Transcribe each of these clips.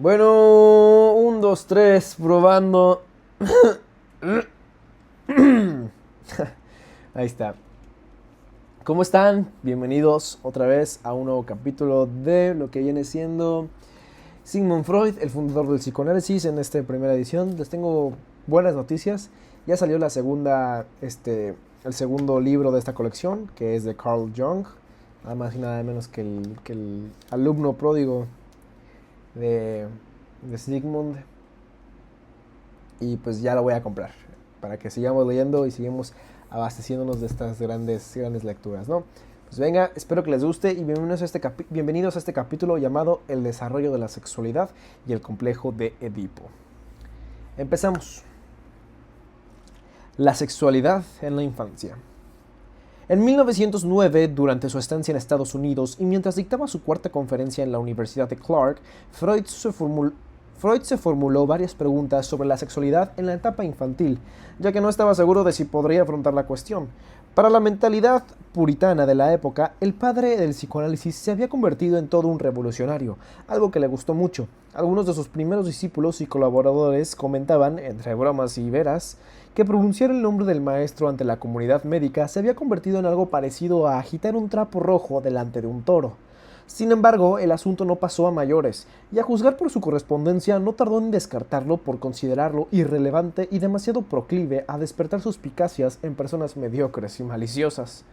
Bueno, un, dos, tres, probando. Ahí está. ¿Cómo están? Bienvenidos otra vez a un nuevo capítulo de lo que viene siendo Sigmund Freud, el fundador del psicoanálisis. En esta primera edición les tengo buenas noticias. Ya salió el segundo libro de esta colección, que es de Carl Jung. Nada más y nada menos que el alumno pródigo de, de Sigmund. Y pues ya lo voy a comprar para que sigamos leyendo y sigamos abasteciéndonos de estas grandes lecturas, ¿no? Pues venga, espero que les guste y bienvenidos a este capítulo llamado El desarrollo de la sexualidad y el complejo de Edipo. Empezamos. La sexualidad en la infancia. En 1909, durante su estancia en Estados Unidos y mientras dictaba su cuarta conferencia en la Universidad de Clark, Freud se formuló varias preguntas sobre la sexualidad en la etapa infantil, ya que no estaba seguro de si podría afrontar la cuestión. Para la mentalidad puritana de la época, el padre del psicoanálisis se había convertido en todo un revolucionario, algo que le gustó mucho. Algunos de sus primeros discípulos y colaboradores comentaban, entre bromas y veras, que pronunciar el nombre del maestro ante la comunidad médica se había convertido en algo parecido a agitar un trapo rojo delante de un toro. Sin embargo, el asunto no pasó a mayores, y a juzgar por su correspondencia no tardó en descartarlo por considerarlo irrelevante y demasiado proclive a despertar suspicacias en personas mediocres y maliciosas.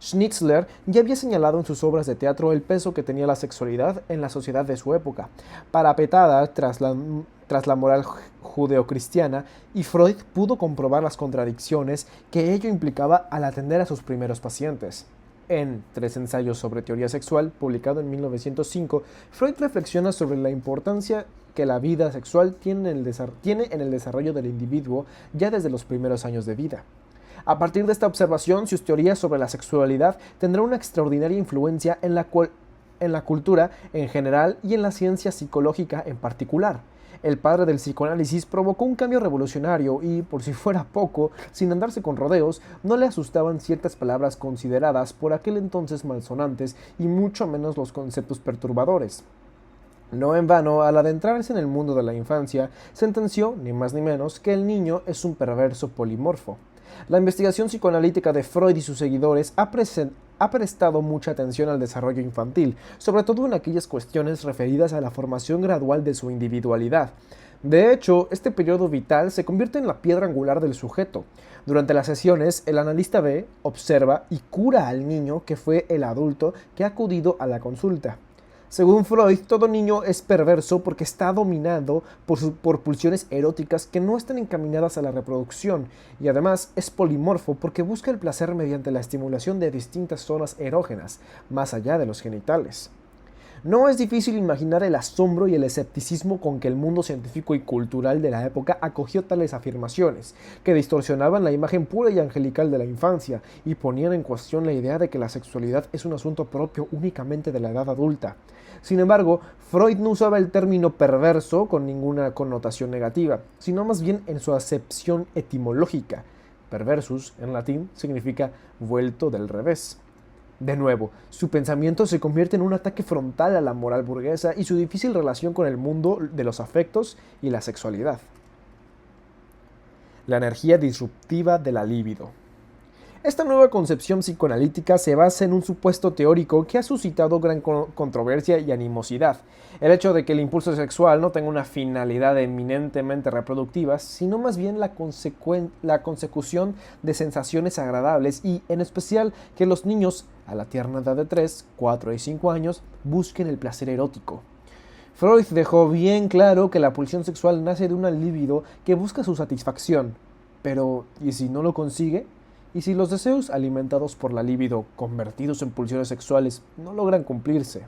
Schnitzler ya había señalado en sus obras de teatro el peso que tenía la sexualidad en la sociedad de su época, parapetada tras la moral judeocristiana, y Freud pudo comprobar las contradicciones que ello implicaba al atender a sus primeros pacientes. En Tres ensayos sobre teoría sexual, publicado en 1905, Freud reflexiona sobre la importancia que la vida sexual tiene en el desarrollo del individuo ya desde los primeros años de vida. A partir de esta observación, sus teorías sobre la sexualidad tendrán una extraordinaria influencia en la cultura en general y en la ciencia psicológica en particular. El padre del psicoanálisis provocó un cambio revolucionario y, por si fuera poco, sin andarse con rodeos, no le asustaban ciertas palabras consideradas por aquel entonces malsonantes y mucho menos los conceptos perturbadores. No en vano, al adentrarse en el mundo de la infancia, sentenció, ni más ni menos, que el niño es un perverso polimorfo. La investigación psicoanalítica de Freud y sus seguidores ha prestado mucha atención al desarrollo infantil, sobre todo en aquellas cuestiones referidas a la formación gradual de su individualidad. De hecho, este periodo vital se convierte en la piedra angular del sujeto. Durante las sesiones, el analista ve, observa y cura al niño que fue el adulto que ha acudido a la consulta. Según Freud, todo niño es perverso porque está dominado por pulsiones eróticas que no están encaminadas a la reproducción, y además es polimorfo porque busca el placer mediante la estimulación de distintas zonas erógenas, más allá de los genitales. No es difícil imaginar el asombro y el escepticismo con que el mundo científico y cultural de la época acogió tales afirmaciones, que distorsionaban la imagen pura y angelical de la infancia y ponían en cuestión la idea de que la sexualidad es un asunto propio únicamente de la edad adulta. Sin embargo, Freud no usaba el término perverso con ninguna connotación negativa, sino más bien en su acepción etimológica. Perversus, en latín, significa vuelto del revés. De nuevo, su pensamiento se convierte en un ataque frontal a la moral burguesa y su difícil relación con el mundo de los afectos y la sexualidad. La energía disruptiva de la libido. Esta nueva concepción psicoanalítica se basa en un supuesto teórico que ha suscitado gran controversia y animosidad. El hecho de que el impulso sexual no tenga una finalidad eminentemente reproductiva, sino más bien la consecución de sensaciones agradables y, en especial, que los niños, a la tierna edad de 3, 4 y 5 años, busquen el placer erótico. Freud dejó bien claro que la pulsión sexual nace de una libido que busca su satisfacción. Pero, ¿y si no lo consigue? ¿Y si los deseos alimentados por la libido, convertidos en pulsiones sexuales, no logran cumplirse?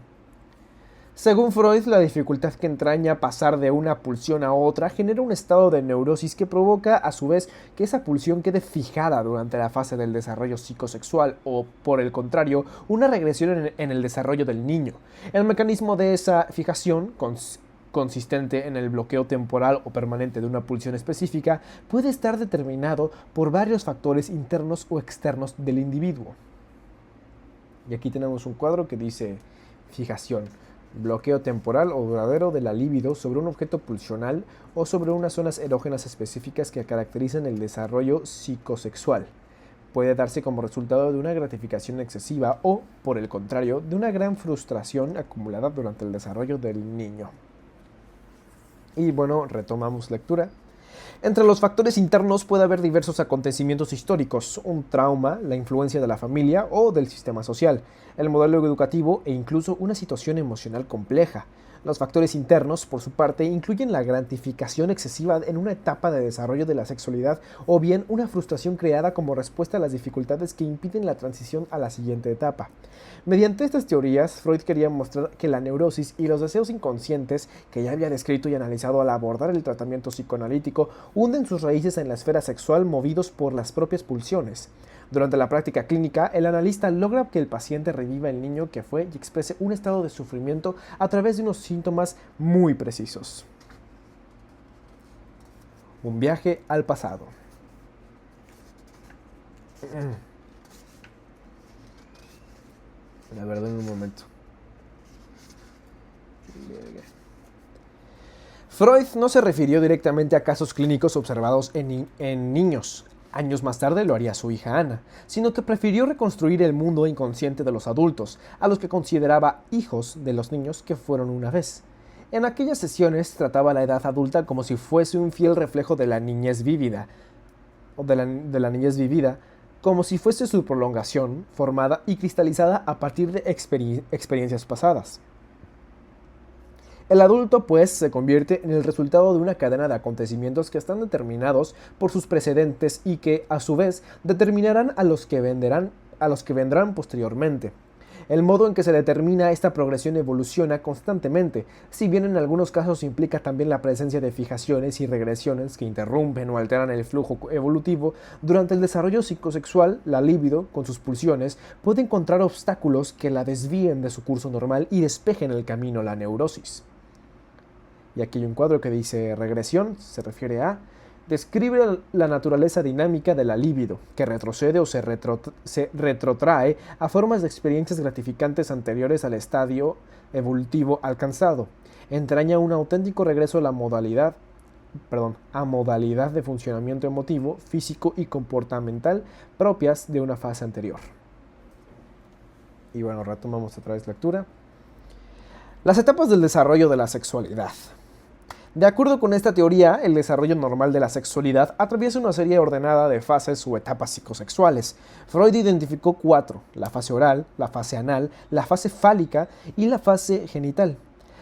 Según Freud, la dificultad que entraña pasar de una pulsión a otra genera un estado de neurosis que provoca, a su vez, que esa pulsión quede fijada durante la fase del desarrollo psicosexual o, por el contrario, una regresión en el desarrollo del niño. El mecanismo de esa fijación, consistente en el bloqueo temporal o permanente de una pulsión específica, puede estar determinado por varios factores internos o externos del individuo. Y aquí tenemos un cuadro que dice fijación. bloqueo temporal o duradero de la libido sobre un objeto pulsional o sobre unas zonas erógenas específicas que caracterizan el desarrollo psicosexual. Puede darse como resultado de una gratificación excesiva o, por el contrario, de una gran frustración acumulada durante el desarrollo del niño. Y bueno, retomamos lectura. Entre los factores internos puede haber diversos acontecimientos históricos, un trauma, la influencia de la familia o del sistema social, el modelo educativo e incluso una situación emocional compleja. Los factores internos, por su parte, incluyen la gratificación excesiva en una etapa de desarrollo de la sexualidad o bien una frustración creada como respuesta a las dificultades que impiden la transición a la siguiente etapa. Mediante estas teorías, Freud quería mostrar que la neurosis y los deseos inconscientes, que ya había descrito y analizado al abordar el tratamiento psicoanalítico, hunden sus raíces en la esfera sexual movidos por las propias pulsiones. Durante la práctica clínica, el analista logra que el paciente reviva el niño que fue y exprese un estado de sufrimiento a través de unos síntomas muy precisos. Un viaje al pasado. La verdad, en un momento. Freud no se refirió directamente a casos clínicos observados en niños. Años más tarde lo haría su hija Ana, sino que prefirió reconstruir el mundo inconsciente de los adultos, a los que consideraba hijos de los niños que fueron una vez. En aquellas sesiones trataba la edad adulta como si fuese un fiel reflejo de la niñez vívida, como si fuese su prolongación, formada y cristalizada a partir de experiencias pasadas. El adulto, pues, se convierte en el resultado de una cadena de acontecimientos que están determinados por sus precedentes y que, a su vez, determinarán a los que vendrán posteriormente. El modo en que se determina esta progresión evoluciona constantemente, si bien en algunos casos implica también la presencia de fijaciones y regresiones que interrumpen o alteran el flujo evolutivo. Durante el desarrollo psicosexual, la libido, con sus pulsiones, puede encontrar obstáculos que la desvíen de su curso normal y despejen el camino a la neurosis. Y aquí hay un cuadro que dice regresión, se refiere a describe la naturaleza dinámica de la libido, que retrocede o se retrotrae a formas de experiencias gratificantes anteriores al estadio evolutivo alcanzado. Entraña un auténtico regreso a la modalidad de funcionamiento emotivo, físico y comportamental propias de una fase anterior. Y bueno, retomamos otra vez lectura. Las etapas del desarrollo de la sexualidad. De acuerdo con esta teoría, el desarrollo normal de la sexualidad atraviesa una serie ordenada de fases o etapas psicosexuales. Freud identificó 4, la fase oral, la fase anal, la fase fálica y la fase genital.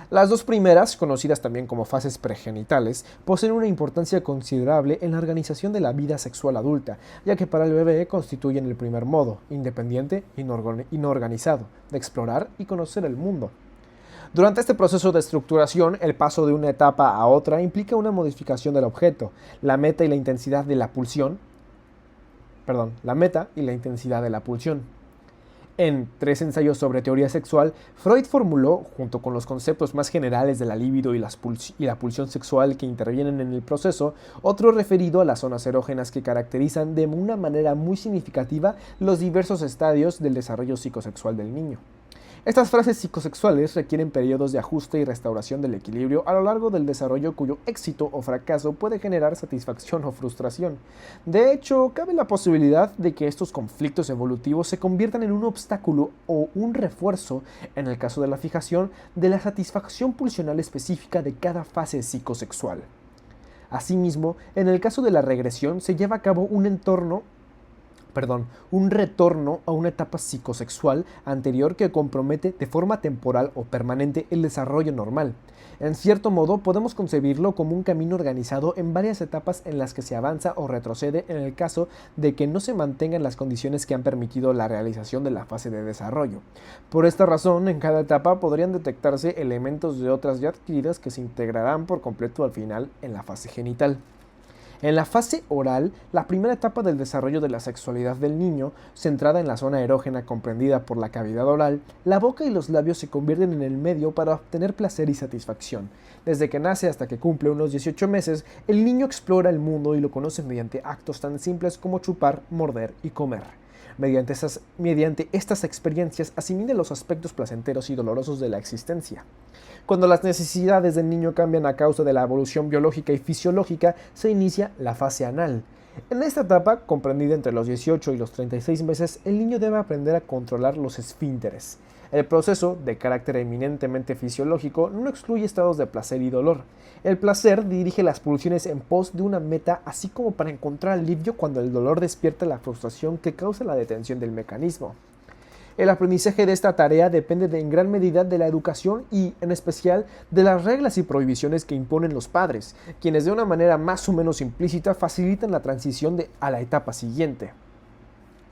Las dos primeras, conocidas también como fases pregenitales, poseen una importancia considerable en la organización de la vida sexual adulta, ya que para el bebé constituyen el primer modo, independiente y no organizado, de explorar y conocer el mundo. Durante este proceso de estructuración, el paso de una etapa a otra implica una modificación del objeto, la meta y la intensidad de la pulsión. En 3 ensayos sobre teoría sexual, Freud formuló, junto con los conceptos más generales de la libido y la pulsión sexual que intervienen en el proceso, otro referido a las zonas erógenas que caracterizan de una manera muy significativa los diversos estadios del desarrollo psicosexual del niño. Estas fases psicosexuales requieren periodos de ajuste y restauración del equilibrio a lo largo del desarrollo cuyo éxito o fracaso puede generar satisfacción o frustración. De hecho, cabe la posibilidad de que estos conflictos evolutivos se conviertan en un obstáculo o un refuerzo, en el caso de la fijación, de la satisfacción pulsional específica de cada fase psicosexual. Asimismo, en el caso de la regresión se lleva a cabo un retorno a una etapa psicosexual anterior que compromete de forma temporal o permanente el desarrollo normal. En cierto modo, podemos concebirlo como un camino organizado en varias etapas en las que se avanza o retrocede en el caso de que no se mantengan las condiciones que han permitido la realización de la fase de desarrollo. Por esta razón, en cada etapa podrían detectarse elementos de otras ya adquiridas que se integrarán por completo al final en la fase genital. En la fase oral, la primera etapa del desarrollo de la sexualidad del niño, centrada en la zona erógena comprendida por la cavidad oral, la boca y los labios se convierten en el medio para obtener placer y satisfacción. Desde que nace hasta que cumple unos 18 meses, el niño explora el mundo y lo conoce mediante actos tan simples como chupar, morder y comer. Mediante estas experiencias asimila los aspectos placenteros y dolorosos de la existencia. Cuando las necesidades del niño cambian a causa de la evolución biológica y fisiológica, se inicia la fase anal. En esta etapa, comprendida entre los 18 y los 36 meses, el niño debe aprender a controlar los esfínteres. El proceso, de carácter eminentemente fisiológico, no excluye estados de placer y dolor. El placer dirige las pulsiones en pos de una meta, así como para encontrar alivio cuando el dolor despierta la frustración que causa la detención del mecanismo. El aprendizaje de esta tarea depende en gran medida de la educación y, en especial, de las reglas y prohibiciones que imponen los padres, quienes de una manera más o menos implícita facilitan la transición a la etapa siguiente.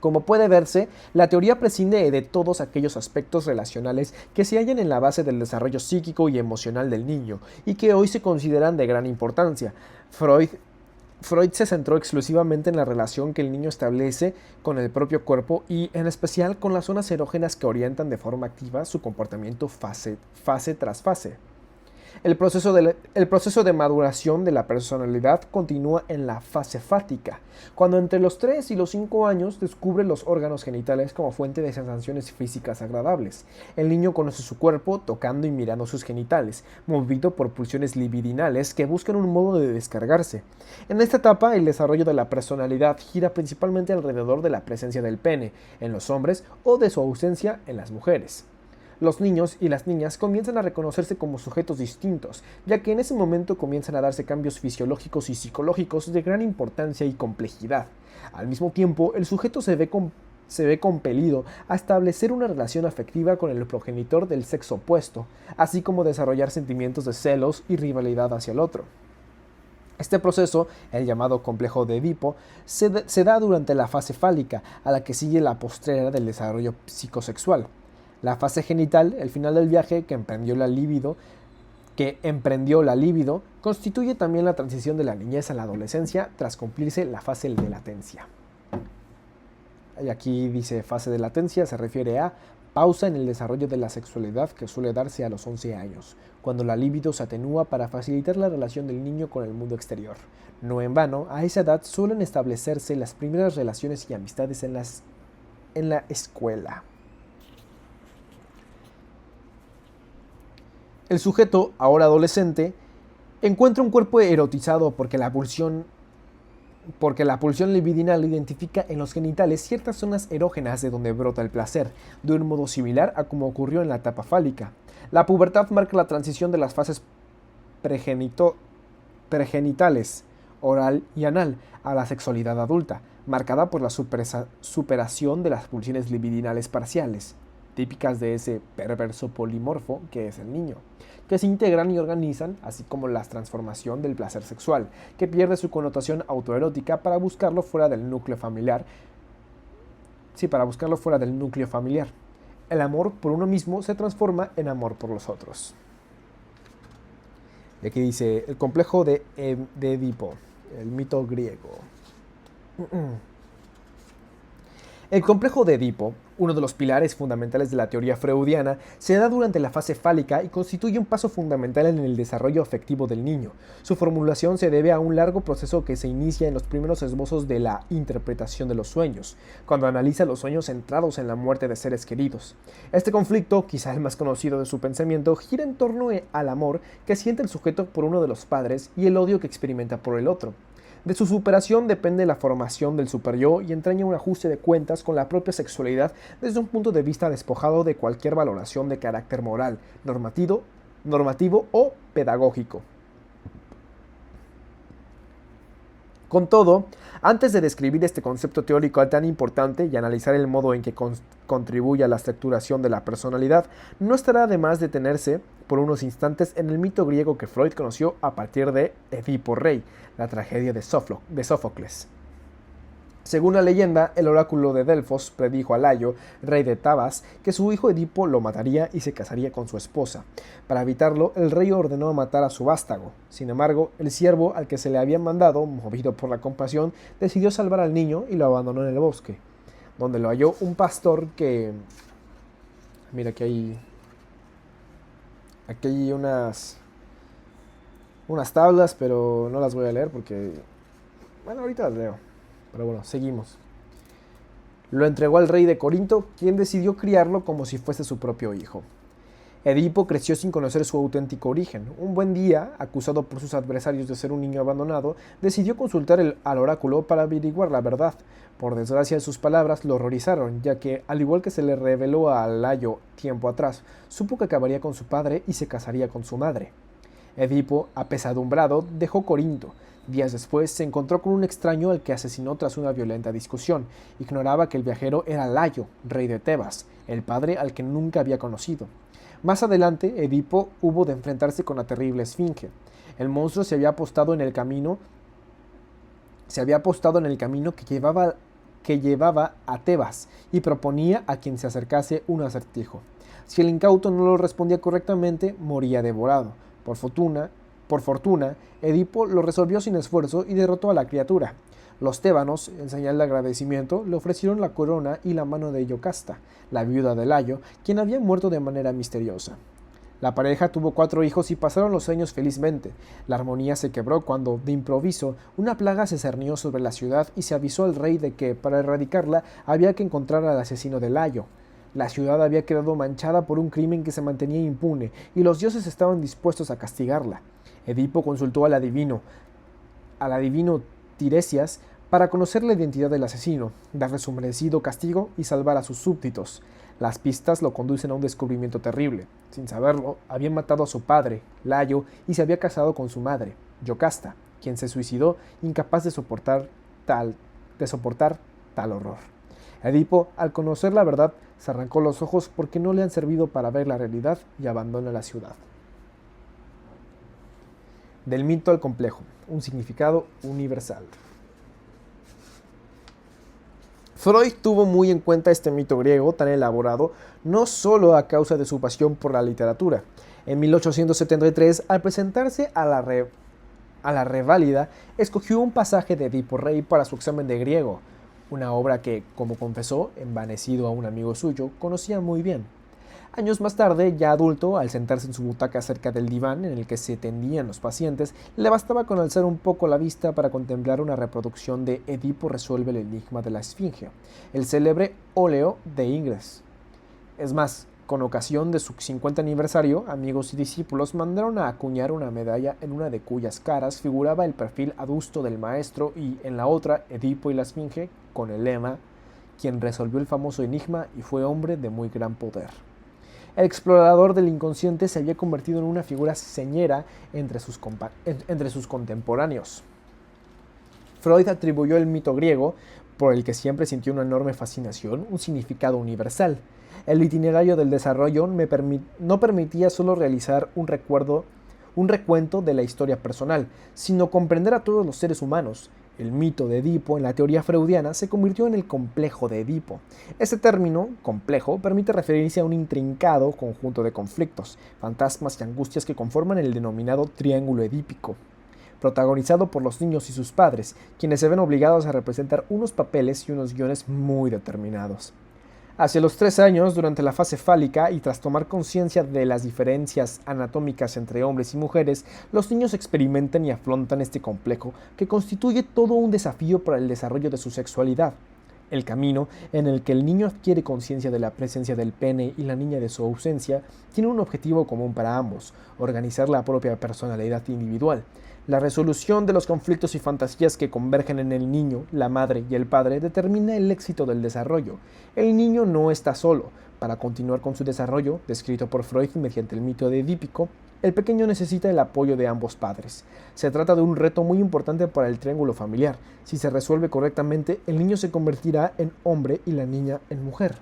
Como puede verse, la teoría prescinde de todos aquellos aspectos relacionales que se hallan en la base del desarrollo psíquico y emocional del niño y que hoy se consideran de gran importancia. Freud se centró exclusivamente en la relación que el niño establece con el propio cuerpo y, en especial, con las zonas erógenas que orientan de forma activa su comportamiento fase tras fase. El proceso de maduración de la personalidad continúa en la fase fática, cuando entre los 3 y los 5 años descubre los órganos genitales como fuente de sensaciones físicas agradables. El niño conoce su cuerpo tocando y mirando sus genitales, movido por pulsiones libidinales que buscan un modo de descargarse. En esta etapa, el desarrollo de la personalidad gira principalmente alrededor de la presencia del pene en los hombres o de su ausencia en las mujeres. Los niños y las niñas comienzan a reconocerse como sujetos distintos, ya que en ese momento comienzan a darse cambios fisiológicos y psicológicos de gran importancia y complejidad. Al mismo tiempo, el sujeto se ve compelido a establecer una relación afectiva con el progenitor del sexo opuesto, así como desarrollar sentimientos de celos y rivalidad hacia el otro. Este proceso, el llamado complejo de Edipo, se da durante la fase fálica, a la que sigue la postrera del desarrollo psicosexual. La fase genital, el final del viaje que emprendió la libido, constituye también la transición de la niñez a la adolescencia tras cumplirse la fase de latencia. Y aquí dice fase de latencia, se refiere a pausa en el desarrollo de la sexualidad que suele darse a los 11 años, cuando la libido se atenúa para facilitar la relación del niño con el mundo exterior. No en vano, a esa edad suelen establecerse las primeras relaciones y amistades en la escuela. El sujeto, ahora adolescente, encuentra un cuerpo erotizado porque la pulsión libidinal identifica en los genitales ciertas zonas erógenas de donde brota el placer, de un modo similar a como ocurrió en la etapa fálica. La pubertad marca la transición de las fases pregenitales, oral y anal, a la sexualidad adulta, marcada por la superación de las pulsiones libidinales parciales, típicas de ese perverso polimorfo que es el niño, que se integran y organizan, así como la transformación del placer sexual, que pierde su connotación autoerótica para buscarlo fuera del núcleo familiar. El amor por uno mismo se transforma en amor por los otros. Y aquí dice, el complejo de Edipo, el mito griego. El complejo de Edipo, uno de los pilares fundamentales de la teoría freudiana, se da durante la fase fálica y constituye un paso fundamental en el desarrollo afectivo del niño. Su formulación se debe a un largo proceso que se inicia en los primeros esbozos de la interpretación de los sueños, cuando analiza los sueños centrados en la muerte de seres queridos. Este conflicto, quizá el más conocido de su pensamiento, gira en torno al amor que siente el sujeto por uno de los padres y el odio que experimenta por el otro. De su superación depende la formación del superyo y entraña un ajuste de cuentas con la propia sexualidad desde un punto de vista despojado de cualquier valoración de carácter moral, normativo o pedagógico. Con todo, antes de describir este concepto teórico tan importante y analizar el modo en que contribuye a la estructuración de la personalidad, no estará de más detenerse por unos instantes en el mito griego que Freud conoció a partir de Edipo Rey, la tragedia de Sófocles. Según la leyenda, el oráculo de Delfos predijo a Layo, rey de Tebas, que su hijo Edipo lo mataría y se casaría con su esposa. Para evitarlo, el rey ordenó matar a su vástago. Sin embargo, el siervo al que se le había mandado, movido por la compasión, decidió salvar al niño y lo abandonó en el bosque, donde lo halló un pastor que... Mira que aquí hay unas tablas, pero no las voy a leer porque... Bueno, ahorita las leo. Pero bueno, seguimos. Lo entregó al rey de Corinto, quien decidió criarlo como si fuese su propio hijo. Edipo creció sin conocer su auténtico origen. Un buen día, acusado por sus adversarios de ser un niño abandonado, decidió consultar al oráculo para averiguar la verdad. Por desgracia, sus palabras lo horrorizaron, ya que, al igual que se le reveló a Layo tiempo atrás, supo que acabaría con su padre y se casaría con su madre. Edipo, apesadumbrado, dejó Corinto. Días después se encontró con un extraño al que asesinó tras una violenta discusión. Ignoraba que el viajero era Layo, rey de Tebas, el padre al que nunca había conocido. Más adelante, Edipo hubo de enfrentarse con la terrible Esfinge. El monstruo se había apostado en el camino que llevaba a Tebas y proponía a quien se acercase un acertijo. Si el incauto no lo respondía correctamente, moría devorado. Por fortuna, Edipo lo resolvió sin esfuerzo y derrotó a la criatura. Los tébanos, en señal de agradecimiento, le ofrecieron la corona y la mano de Yocasta, la viuda de Layo, quien había muerto de manera misteriosa. La pareja tuvo 4 hijos y pasaron los años felizmente. La armonía se quebró cuando, de improviso, una plaga se cernió sobre la ciudad y se avisó al rey de que, para erradicarla, había que encontrar al asesino de Layo. La ciudad había quedado manchada por un crimen que se mantenía impune, y los dioses estaban dispuestos a castigarla. Edipo consultó al adivino Tiresias, para conocer la identidad del asesino, darle su merecido castigo y salvar a sus súbditos. Las pistas lo conducen a un descubrimiento terrible. Sin saberlo, había matado a su padre, Layo, y se había casado con su madre, Yocasta, quien se suicidó incapaz de soportar tal horror. Edipo, al conocer la verdad, se arrancó los ojos porque no le han servido para ver la realidad y abandona la ciudad. Del mito al complejo, un significado universal. Freud tuvo muy en cuenta este mito griego tan elaborado, no solo a causa de su pasión por la literatura. En 1873, al presentarse a la reválida, escogió un pasaje de Edipo Rey para su examen de griego, una obra que, como confesó, envanecido a un amigo suyo, conocía muy bien. Años más tarde, ya adulto, al sentarse en su butaca cerca del diván en el que se tendían los pacientes, le bastaba con alzar un poco la vista para contemplar una reproducción de Edipo resuelve el enigma de la Esfinge, el célebre óleo de Ingres. Es más, con ocasión de su 50 aniversario, amigos y discípulos mandaron a acuñar una medalla en una de cuyas caras figuraba el perfil adusto del maestro y, en la otra, Edipo y la Esfinge, con el lema, quien resolvió el famoso enigma y fue hombre de muy gran poder. El explorador del inconsciente se había convertido en una figura señera entre sus contemporáneos. Freud atribuyó al mito griego, por el que siempre sintió una enorme fascinación, un significado universal. El itinerario del desarrollo no permitía solo realizar un recuento de la historia personal, sino comprender a todos los seres humanos. El mito de Edipo en la teoría freudiana se convirtió en el complejo de Edipo. Este término, complejo, permite referirse a un intrincado conjunto de conflictos, fantasmas y angustias que conforman el denominado triángulo edípico, protagonizado por los niños y sus padres, quienes se ven obligados a representar unos papeles y unos guiones muy determinados. Hacia los 3 años, durante la fase fálica y tras tomar conciencia de las diferencias anatómicas entre hombres y mujeres, los niños experimentan y afrontan este complejo que constituye todo un desafío para el desarrollo de su sexualidad. El camino en el que el niño adquiere conciencia de la presencia del pene y la niña de su ausencia tiene un objetivo común para ambos: organizar la propia personalidad individual. La resolución de los conflictos y fantasías que convergen en el niño, la madre y el padre determina el éxito del desarrollo. El niño no está solo. Para continuar con su desarrollo, descrito por Freud mediante el mito de Edípico, el pequeño necesita el apoyo de ambos padres. Se trata de un reto muy importante para el triángulo familiar. Si se resuelve correctamente, el niño se convertirá en hombre y la niña en mujer.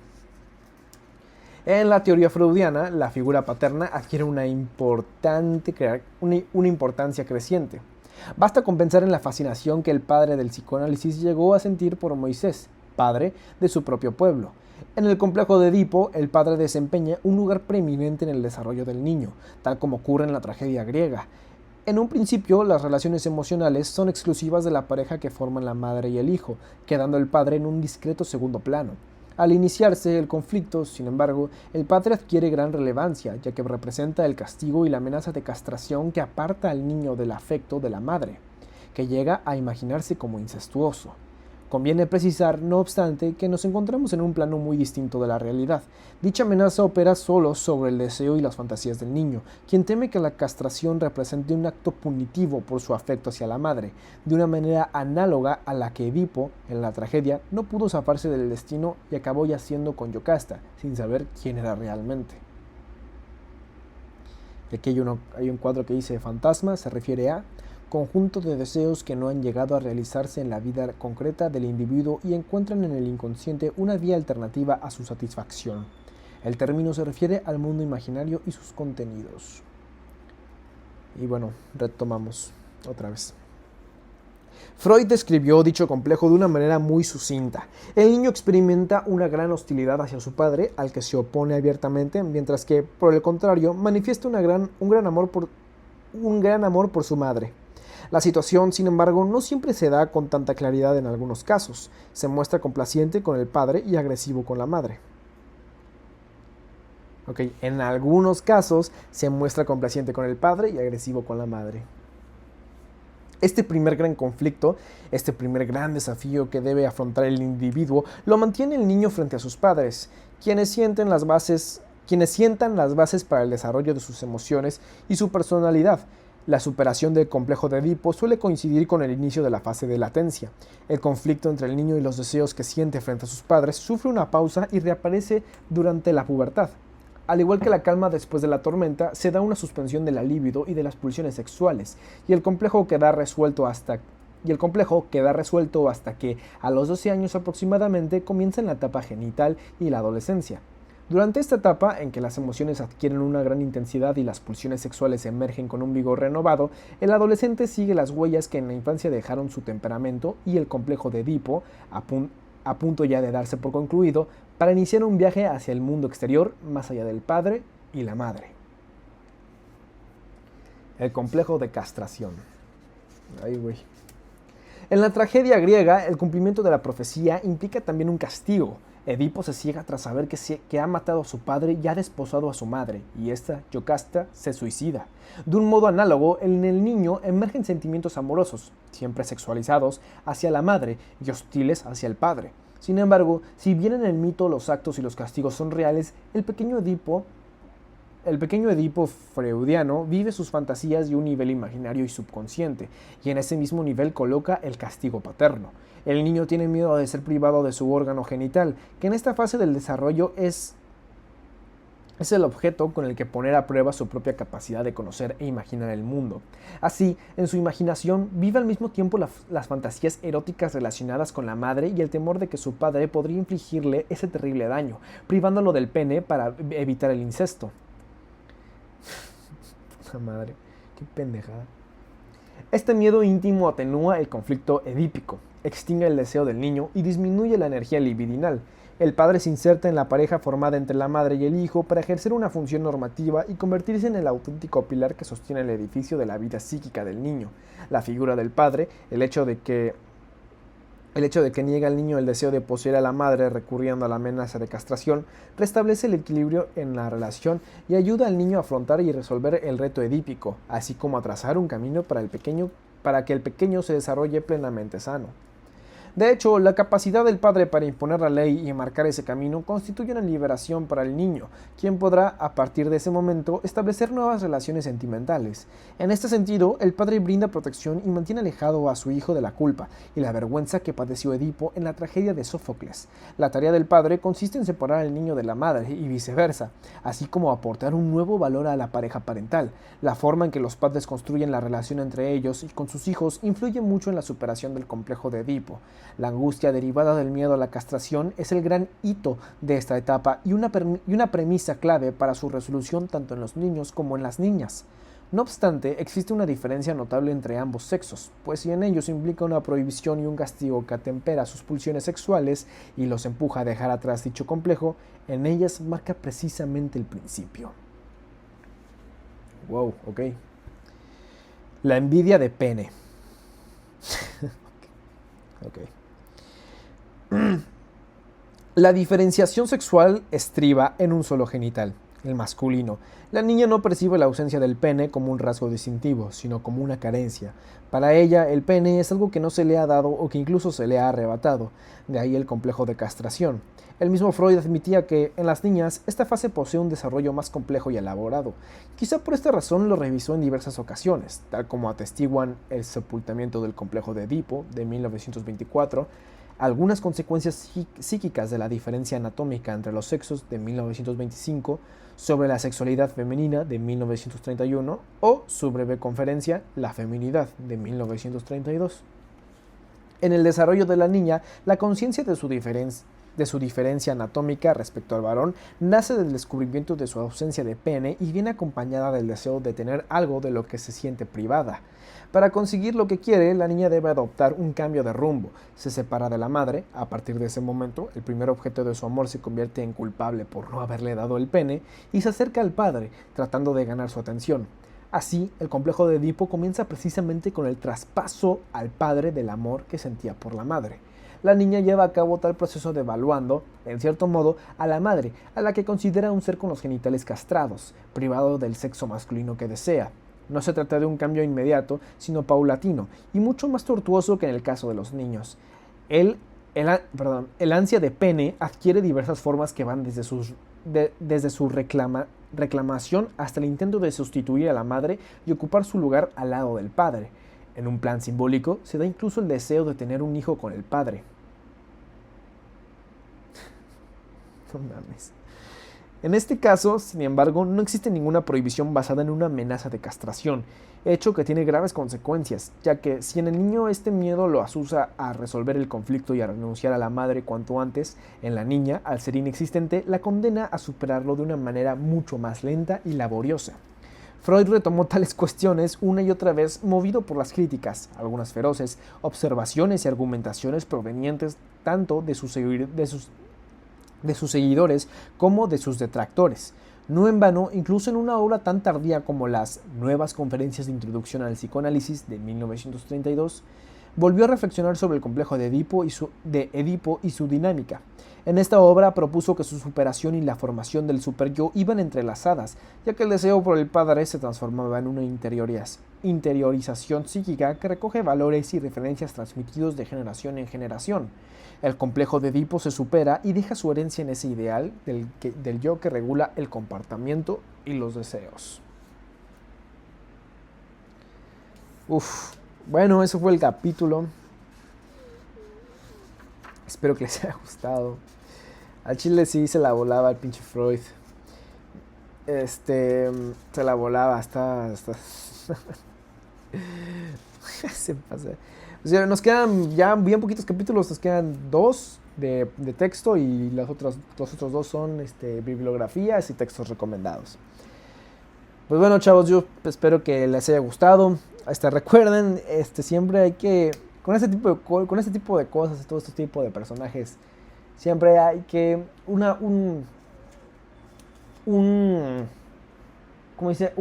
En la teoría freudiana, la figura paterna adquiere una importancia creciente. Basta con pensar en la fascinación que el padre del psicoanálisis llegó a sentir por Moisés, padre de su propio pueblo. En el complejo de Edipo, el padre desempeña un lugar preeminente en el desarrollo del niño, tal como ocurre en la tragedia griega. En un principio, las relaciones emocionales son exclusivas de la pareja que forman la madre y el hijo, quedando el padre en un discreto segundo plano. Al iniciarse el conflicto, sin embargo, el padre adquiere gran relevancia, ya que representa el castigo y la amenaza de castración que aparta al niño del afecto de la madre, que llega a imaginarse como incestuoso. Conviene precisar, no obstante, que nos encontramos en un plano muy distinto de la realidad. Dicha amenaza opera solo sobre el deseo y las fantasías del niño, quien teme que la castración represente un acto punitivo por su afecto hacia la madre, de una manera análoga a la que Edipo, en la tragedia, no pudo zafarse del destino y acabó yaciendo con Yocasta, sin saber quién era realmente. Aquí hay un cuadro que dice fantasma, se refiere a conjunto de deseos que no han llegado a realizarse en la vida concreta del individuo y encuentran en el inconsciente una vía alternativa a su satisfacción. El término se refiere al mundo imaginario y sus contenidos. Y bueno, retomamos otra vez. Freud describió dicho complejo de una manera muy sucinta. El niño experimenta una gran hostilidad hacia su padre, al que se opone abiertamente, mientras que, por el contrario, manifiesta un gran amor por su madre. La situación, sin embargo, no siempre se da con tanta claridad en algunos casos. Se muestra complaciente con el padre y agresivo con la madre. En algunos casos se muestra complaciente con el padre y agresivo con la madre. Este primer gran conflicto, este primer gran desafío que debe afrontar el individuo, lo mantiene el niño frente a sus padres, quienes sientan las bases para el desarrollo de sus emociones y su personalidad. La superación del complejo de Edipo suele coincidir con el inicio de la fase de latencia. El conflicto entre el niño y los deseos que siente frente a sus padres sufre una pausa y reaparece durante la pubertad. Al igual que la calma después de la tormenta, se da una suspensión de la libido y de las pulsiones sexuales, y el complejo queda resuelto hasta que, a los 12 años aproximadamente, comienza la etapa genital y la adolescencia. Durante esta etapa, en que las emociones adquieren una gran intensidad y las pulsiones sexuales emergen con un vigor renovado, el adolescente sigue las huellas que en la infancia dejaron su temperamento y el complejo de Edipo, a punto ya de darse por concluido, para iniciar un viaje hacia el mundo exterior, más allá del padre y la madre. El complejo de castración. En la tragedia griega, el cumplimiento de la profecía implica también un castigo. Edipo se ciega tras saber que ha matado a su padre y ha desposado a su madre, y esta, Yocasta, se suicida. De un modo análogo, en el niño emergen sentimientos amorosos, siempre sexualizados, hacia la madre y hostiles hacia el padre. Sin embargo, si bien en el mito los actos y los castigos son reales, el pequeño Edipo freudiano vive sus fantasías de un nivel imaginario y subconsciente, y en ese mismo nivel coloca el castigo paterno. El niño tiene miedo de ser privado de su órgano genital, que en esta fase del desarrollo es el objeto con el que poner a prueba su propia capacidad de conocer e imaginar el mundo. Así, en su imaginación, vive al mismo tiempo las fantasías eróticas relacionadas con la madre y el temor de que su padre podría infligirle ese terrible daño, privándolo del pene para evitar el incesto. La madre, qué pendejada. Este miedo íntimo atenúa el conflicto edípico, extingue el deseo del niño y disminuye la energía libidinal. El padre se inserta en la pareja formada entre la madre y el hijo para ejercer una función normativa y convertirse en el auténtico pilar que sostiene el edificio de la vida psíquica del niño. La figura del padre, el hecho de que niega al niño el deseo de poseer a la madre recurriendo a la amenaza de castración, restablece el equilibrio en la relación y ayuda al niño a afrontar y resolver el reto edípico, así como a trazar un camino para que el pequeño se desarrolle plenamente sano. De hecho, la capacidad del padre para imponer la ley y marcar ese camino constituye una liberación para el niño, quien podrá, a partir de ese momento, establecer nuevas relaciones sentimentales. En este sentido, el padre brinda protección y mantiene alejado a su hijo de la culpa y la vergüenza que padeció Edipo en la tragedia de Sófocles. La tarea del padre consiste en separar al niño de la madre y viceversa, así como aportar un nuevo valor a la pareja parental. La forma en que los padres construyen la relación entre ellos y con sus hijos influye mucho en la superación del complejo de Edipo. La angustia derivada del miedo a la castración es el gran hito de esta etapa y una premisa clave para su resolución tanto en los niños como en las niñas. No obstante, existe una diferencia notable entre ambos sexos, pues si en ellos implica una prohibición y un castigo que atempera sus pulsiones sexuales y los empuja a dejar atrás dicho complejo, en ellas marca precisamente el principio. Wow, ok. La envidia de pene. Ok. La diferenciación sexual estriba en un solo genital, el masculino. La niña no percibe la ausencia del pene como un rasgo distintivo, sino como una carencia. Para ella, el pene es algo que no se le ha dado o que incluso se le ha arrebatado, de ahí el complejo de castración. El mismo Freud admitía que, en las niñas, esta fase posee un desarrollo más complejo y elaborado. Quizá por esta razón lo revisó en diversas ocasiones, tal como atestiguan el sepultamiento del complejo de Edipo, de 1924, algunas consecuencias psíquicas de la diferencia anatómica entre los sexos, de 1925, sobre la sexualidad femenina, de 1931, o su breve conferencia, La feminidad, de 1932. En el desarrollo de la niña, la conciencia de su diferencia anatómica respecto al varón nace del descubrimiento de su ausencia de pene y viene acompañada del deseo de tener algo de lo que se siente privada. Para conseguir lo que quiere, la niña debe adoptar un cambio de rumbo. Se separa de la madre. A partir de ese momento, el primer objeto de su amor se convierte en culpable por no haberle dado el pene y se acerca al padre, tratando de ganar su atención. Así, el complejo de Edipo comienza precisamente con el traspaso al padre del amor que sentía por la madre. La niña lleva a cabo tal proceso devaluando, en cierto modo, a la madre, a la que considera un ser con los genitales castrados, privado del sexo masculino que desea. No se trata de un cambio inmediato, sino paulatino, y mucho más tortuoso que en el caso de los niños. El ansia de pene adquiere diversas formas que van desde su reclamación hasta el intento de sustituir a la madre y ocupar su lugar al lado del padre. En un plan simbólico, se da incluso el deseo de tener un hijo con el padre. No mames. En este caso, sin embargo, no existe ninguna prohibición basada en una amenaza de castración, hecho que tiene graves consecuencias, ya que si en el niño este miedo lo asusa a resolver el conflicto y a renunciar a la madre cuanto antes, en la niña, al ser inexistente, la condena a superarlo de una manera mucho más lenta y laboriosa. Freud retomó tales cuestiones una y otra vez, movido por las críticas, algunas feroces, observaciones y argumentaciones provenientes tanto de sus seguidores como de sus detractores. No en vano, incluso en una obra tan tardía como las Nuevas Conferencias de Introducción al Psicoanálisis de 1932, volvió a reflexionar sobre el complejo de Edipo y su dinámica. En esta obra propuso que su superación y la formación del superyo iban entrelazadas, ya que el deseo por el padre se transformaba en una interiorización psíquica que recoge valores y referencias transmitidos de generación en generación. El complejo de Edipo se supera y deja su herencia en ese ideal del yo que regula el comportamiento y los deseos. Bueno, ese fue el capítulo. Espero que les haya gustado. Al chile sí se la volaba el pinche Freud. Se la volaba hasta se pasa. O sea, nos quedan ya bien poquitos capítulos, nos quedan 2 de texto y los otros 2 son bibliografías y textos recomendados. Pues bueno, chavos, yo espero que les haya gustado. Recuerden, siempre hay que, con este tipo de cosas, todo este tipo de personajes, siempre hay que ¿cómo dice?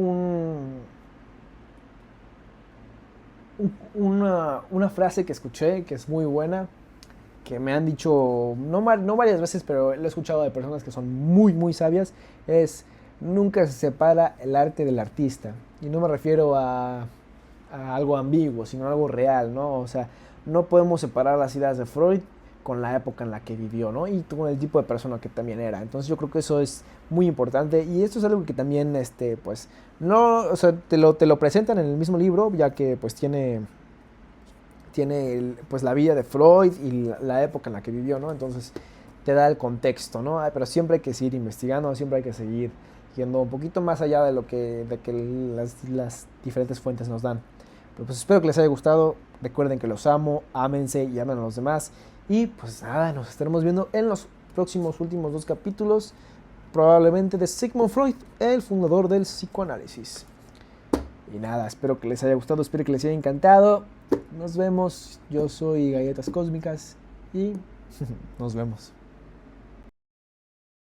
Una frase que escuché que es muy buena, que me han dicho, no varias veces, pero lo he escuchado de personas que son muy, muy sabias, es: nunca se separa el arte del artista. Y no me refiero a algo ambiguo, sino a algo real, ¿no? O sea, no podemos separar las ideas de Freud con la época en la que vivió, ¿no? Y con el tipo de persona que también era. Entonces yo creo que eso es muy importante, y esto es algo que también, pues, no, o sea, te lo presentan en el mismo libro, ya que, pues, tiene pues, la vida de Freud y la época en la que vivió, ¿no? Entonces te da el contexto, ¿no? Pero siempre hay que seguir investigando, siempre hay que seguir yendo un poquito más allá de las diferentes fuentes nos dan. Pero pues espero que les haya gustado. Recuerden que los amo, ámense y amen a los demás. Y pues nada, nos estaremos viendo en los próximos últimos 2 capítulos, probablemente de Sigmund Freud, el fundador del psicoanálisis. Y nada, espero que les haya gustado, espero que les haya encantado. Nos vemos, yo soy Galletas Cósmicas y nos vemos.